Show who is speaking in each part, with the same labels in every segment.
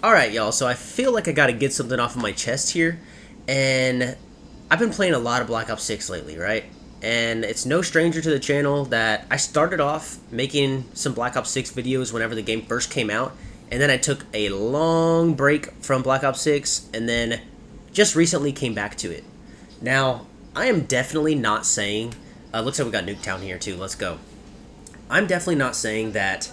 Speaker 1: Alright, y'all, so I feel like I gotta get something off of my chest here, and I've been playing a lot of Black Ops 6 lately, right? And it's no stranger to the channel that I started off making some Black Ops 6 videos whenever the game first came out, and then I took a long break from Black Ops 6, and then just recently came back to it. Now, I am definitely not saying, looks like we got Nuketown here too, let's go. I'm definitely not saying that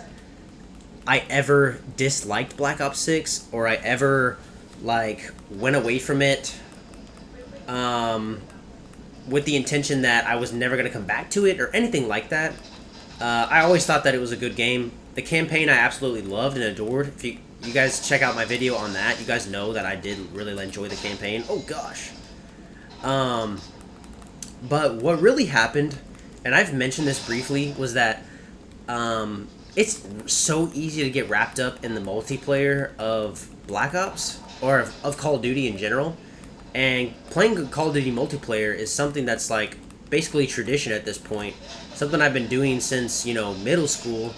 Speaker 1: I ever disliked Black Ops 6, or I ever, like, went away from it, with the intention that I was never going to come back to it, or anything like that. I always thought that it was a good game. The campaign I absolutely loved and adored. If you guys check out my video on that, you guys know that I did really enjoy the campaign. Oh, gosh. But what really happened, and I've mentioned this briefly, was that, it's so easy to get wrapped up in the multiplayer of Black Ops, or of Call of Duty in general. And playing Call of Duty multiplayer is something that's like basically tradition at this point. Something I've been doing since, you know, middle school,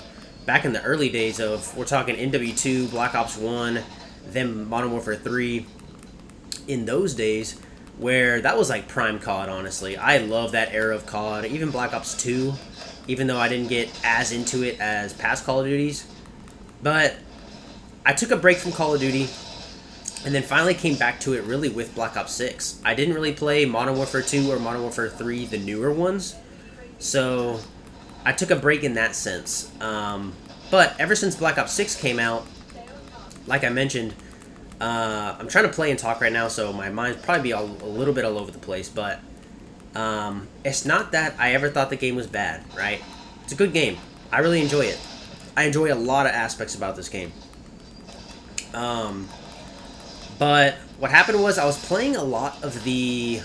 Speaker 1: back in the early days of, we're talking NW2, Black Ops 1, then Modern Warfare 3. In those days, where that was like prime COD, honestly. I love that era of COD, even Black Ops 2. Even though I didn't get as into it as past Call of Duties. But I took a break from Call of Duty, and then finally came back to it really with Black Ops 6. I didn't really play Modern Warfare 2 or Modern Warfare 3, the newer ones. So I took a break in that sense. But ever since Black Ops 6 came out, like I mentioned, I'm trying to play and talk right now, so my mind's probably a little bit all over the place, but it's not that I ever thought the game was bad, right? It's a good game. I really enjoy it. I enjoy a lot of aspects about this game. But what happened was I was playing a lot of the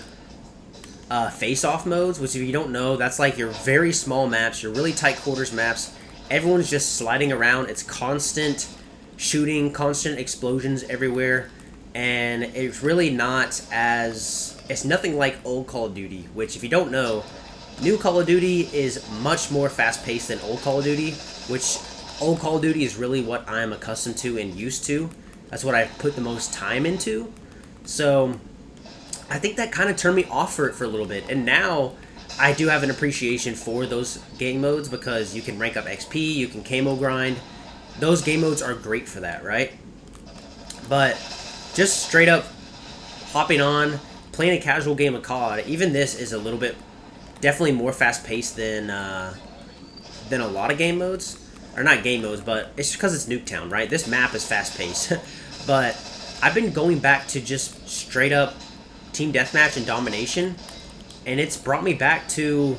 Speaker 1: face-off modes, which if you don't know, that's like your very small maps, your really tight quarters maps. Everyone's just sliding around. It's constant shooting, constant explosions everywhere. And it's really not as... It's nothing like old Call of Duty, which if you don't know, new Call of Duty is much more fast-paced than old Call of Duty, which old Call of Duty is really what I'm accustomed to and used to. That's what I've put the most time into. So I think that kind of turned me off for it for a little bit. And now I do have an appreciation for those game modes because you can rank up XP, you can camo grind. Those game modes are great for that, right? But just straight up hopping on, playing a casual game of COD, even this is a little bit, definitely more fast-paced than a lot of game modes. Or not game modes, but it's because it's Nuketown, right? This map is fast-paced. But I've been going back to just straight-up team deathmatch and domination, and it's brought me back to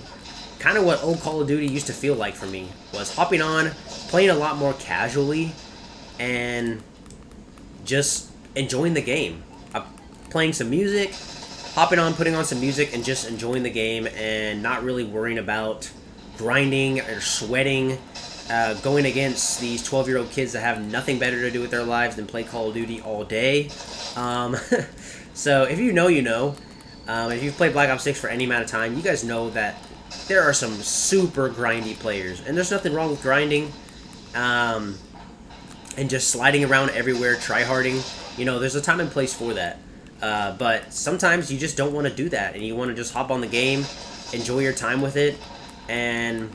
Speaker 1: kind of what old Call of Duty used to feel like for me. Was hopping on, playing a lot more casually, and just enjoying the game. Playing some music, hopping on, putting on some music, and just enjoying the game, and not really worrying about grinding or sweating, going against these 12-year-old kids that have nothing better to do with their lives than play Call of Duty all day. So if you know, you know. If you've played Black Ops 6 for any amount of time, you guys know that there are some super grindy players, and there's nothing wrong with grinding, and just sliding around everywhere, tryharding. You know, there's a time and place for that. But sometimes you just don't want to do that, and you want to just hop on the game, enjoy your time with it, and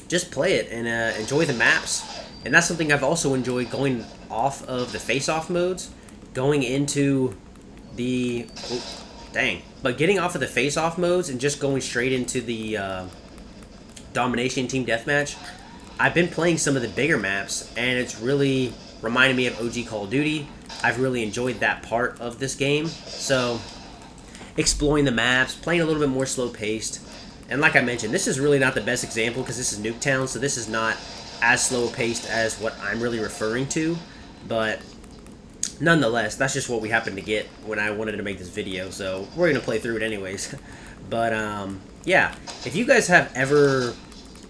Speaker 1: just play it, and enjoy the maps. And that's something I've also enjoyed, going off of the face-off modes, going into the... Oh, dang. But getting off of the face-off modes and just going straight into the domination team deathmatch, I've been playing some of the bigger maps, and it's really reminded me of OG Call of Duty. I've really enjoyed that part of this game. So, exploring the maps, playing a little bit more slow-paced. And like I mentioned, this is really not the best example because this is Nuketown, so this is not as slow-paced as what I'm really referring to. But nonetheless, that's just what we happened to get when I wanted to make this video. So, we're going to play through it anyways. But, yeah. If you guys have ever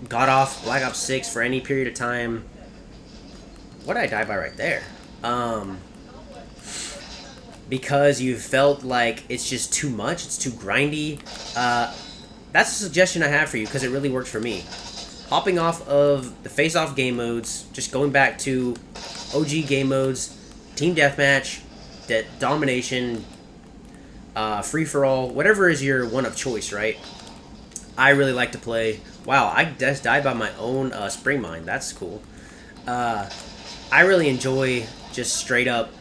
Speaker 1: got off Black Ops 6 for any period of time... What did I die by right there? Because you felt like it's just too much, it's too grindy, that's a suggestion I have for you, because it really worked for me. Hopping off of the face-off game modes, just going back to OG game modes, team deathmatch, domination, free-for-all, whatever is your one of choice, right? I really like to play... Wow, I just died by my own spring mine. That's cool. I really enjoy just straight up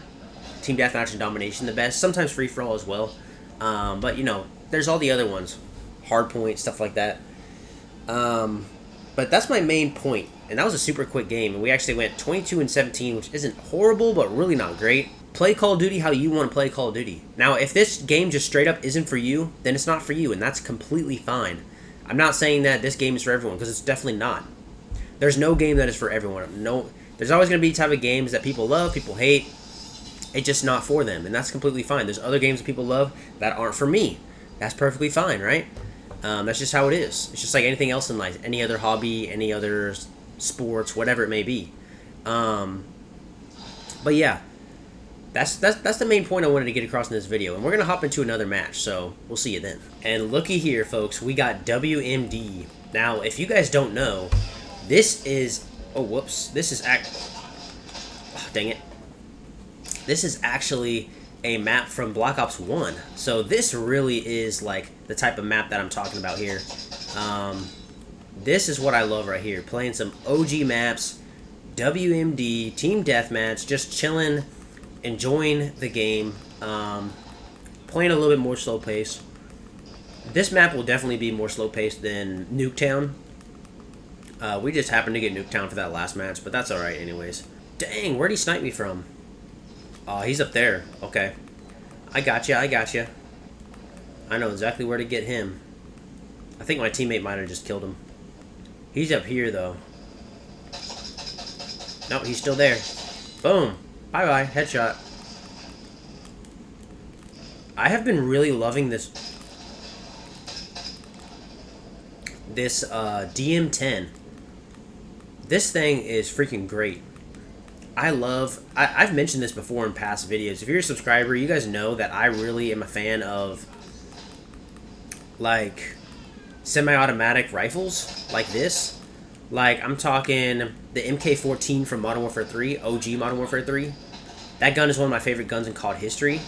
Speaker 1: team deathmatch and domination the best. Sometimes free-for-all as well. But, you know, there's all the other ones. Hardpoint, stuff like that. But that's my main point. And that was a super quick game. And we actually went 22-17, which isn't horrible, but really not great. Play Call of Duty how you want to play Call of Duty. Now, if this game just straight up isn't for you, then it's not for you, and that's completely fine. I'm not saying that this game is for everyone, because it's definitely not. There's no game that is for everyone. No, there's always going to be type of games that people love, people hate. It's just not for them, and that's completely fine. There's other games that people love that aren't for me. That's perfectly fine, right? That's just how it is. It's just like anything else in life. Any other hobby, any other sports, whatever it may be. But yeah, that's the main point I wanted to get across in this video. And we're going to hop into another match, so we'll see you then. And looky here, folks. We got WMD. Now, if you guys don't know, this is... Oh, whoops. This is... Oh, dang it. This is actually a map from Black Ops 1. So this really is like the type of map that I'm talking about here. This is what I love right here. Playing some OG maps, WMD, Team Deathmatch, just chilling, enjoying the game, playing a little bit more slow pace. This map will definitely be more slow paced than Nuketown. We just happened to get Nuketown for that last match, but that's alright anyways. Dang, where'd he snipe me from? Oh, he's up there. Okay. I got you. I got you. I know exactly where to get him. I think my teammate might have just killed him. He's up here, though. No, he's still there. Boom. Bye-bye. Headshot. I have been really loving this DM10. This thing is freaking great. I've mentioned this before in past videos. If you're a subscriber, you guys know that I really am a fan of, like, semi-automatic rifles like this. Like, I'm talking the MK14 from Modern Warfare 3, OG Modern Warfare 3. That gun is one of my favorite guns in COD history.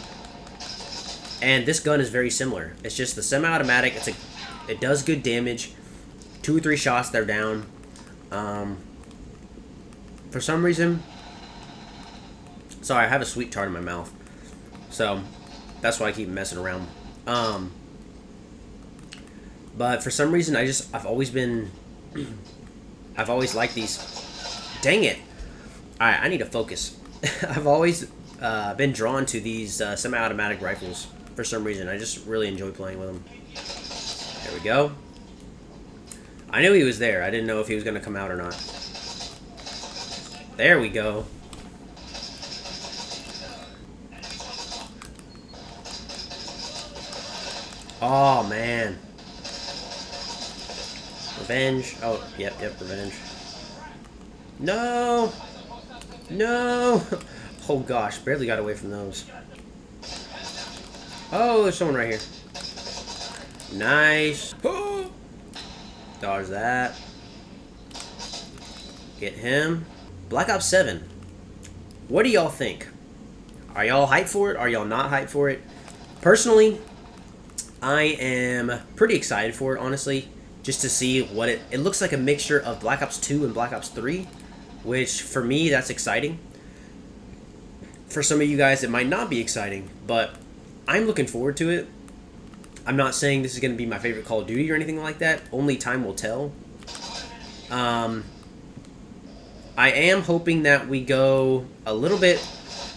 Speaker 1: And this gun is very similar. It's just the semi-automatic. It does good damage. 2 or 3 shots, they're down. For some reason... Sorry, I have a sweet tart in my mouth. So, that's why I keep messing around. But for some reason, I've always liked these. Dang it. Alright, I need to focus. I've always been drawn to these semi-automatic rifles for some reason. I just really enjoy playing with them. There we go. I knew he was there. I didn't know if he was going to come out or not. There we go. Oh, man. Revenge. Oh, yep, revenge. No! No! Oh, gosh. Barely got away from those. Oh, there's someone right here. Nice. Oh. Dodge that. Get him. Black Ops 7. What do y'all think? Are y'all hyped for it? Are y'all not hyped for it? Personally... I am pretty excited for it, honestly, just to see what it looks like. A mixture of Black Ops 2 and Black Ops 3, which for me, that's exciting. For some of you guys, it might not be exciting, but I'm looking forward to it. I'm not saying this is going to be my favorite Call of Duty or anything like that. Only time will tell. I am hoping that we go a little bit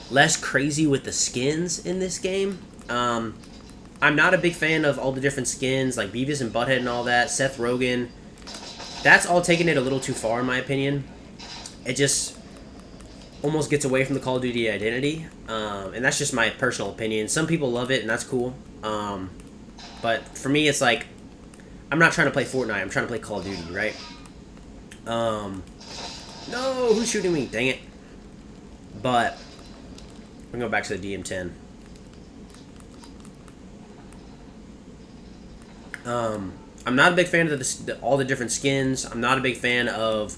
Speaker 1: less crazy with the skins in this game. I'm not a big fan of all the different skins, like Beavis and Butthead and all that, Seth Rogen. That's all taking it a little too far, in my opinion. It just almost gets away from the Call of Duty identity, and that's just my personal opinion. Some people love it, and that's cool. But for me, it's like, I'm not trying to play Fortnite, I'm trying to play Call of Duty, right? No, who's shooting me? Dang it. But, we're going to go back to the DM10. I'm not a big fan of all the different skins. I'm not a big fan of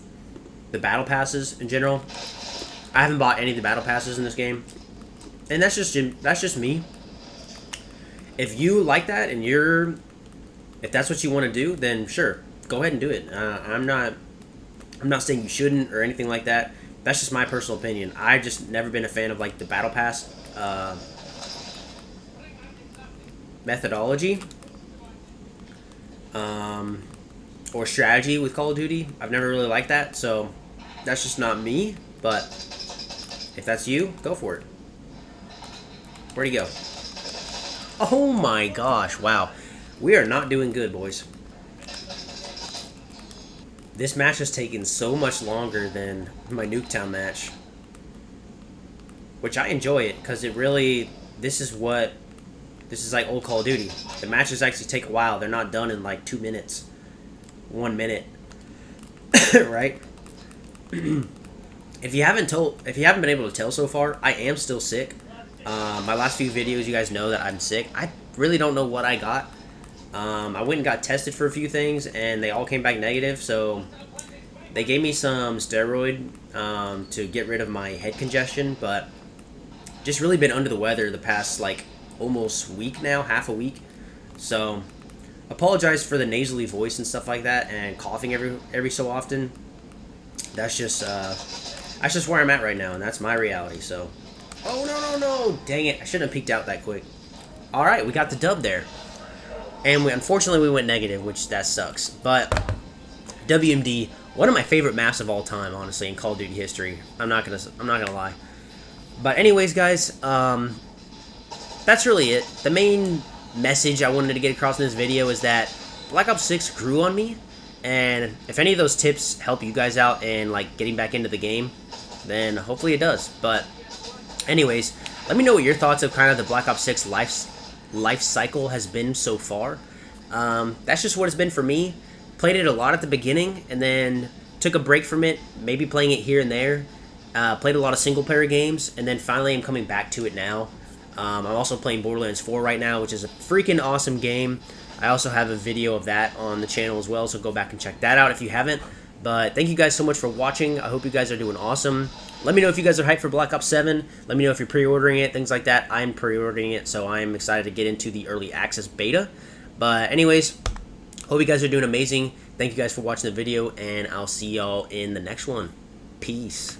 Speaker 1: the battle passes in general. I haven't bought any of the battle passes in this game. And that's just me. If you like that and if that's what you want to do, then sure, go ahead and do it. I'm not saying you shouldn't or anything like that. That's just my personal opinion. I've just never been a fan of like the battle pass methodology or strategy with Call of Duty. I've never really liked that, so that's just not me. But if that's you, go for it. Where'd he go? Oh my gosh, wow. We are not doing good, boys. This match has taken so much longer than my Nuketown match. Which I enjoy it, because it really... This is like old Call of Duty. The matches actually take a while. They're not done in like 2 minutes. 1 minute. Right? If you haven't been able to tell so far, I am still sick. My last few videos, you guys know that I'm sick. I really don't know what I got. I went and got tested for a few things, and they all came back negative, so they gave me some steroid to get rid of my head congestion, but just really been under the weather the past, like, almost week now, half a week. So, apologize for the nasally voice and stuff like that, and coughing every so often. That's just where I'm at right now, and that's my reality, so... Oh, no. Dang it. I shouldn't have peeked out that quick. Alright, we got the dub there. And unfortunately, we went negative, which that sucks. But WMD, one of my favorite maps of all time, honestly, in Call of Duty history. I'm not gonna lie. But anyways, guys, that's really it. The main message I wanted to get across in this video is that Black Ops 6 grew on me. And if any of those tips help you guys out in, like, getting back into the game, then hopefully it does. But anyways, let me know what your thoughts of kind of the Black Ops 6 life cycle has been so far. That's just what it's been for me. Played it a lot at the beginning, and then took a break from it, maybe playing it here and there. Played a lot of single-player games, and then finally I'm coming back to it now. I'm also playing Borderlands 4 right now, which is a freaking awesome game. I also have a video of that on the channel as well, so go back and check that out if you haven't. But thank you guys so much for watching. I hope you guys are doing awesome. Let me know if you guys are hyped for Black Ops 7. Let me know if you're pre-ordering it, things like that. I'm pre-ordering it, so I'm excited to get into the early access beta. But anyways, hope you guys are doing amazing. Thank you guys for watching the video, and I'll see y'all in the next one. Peace.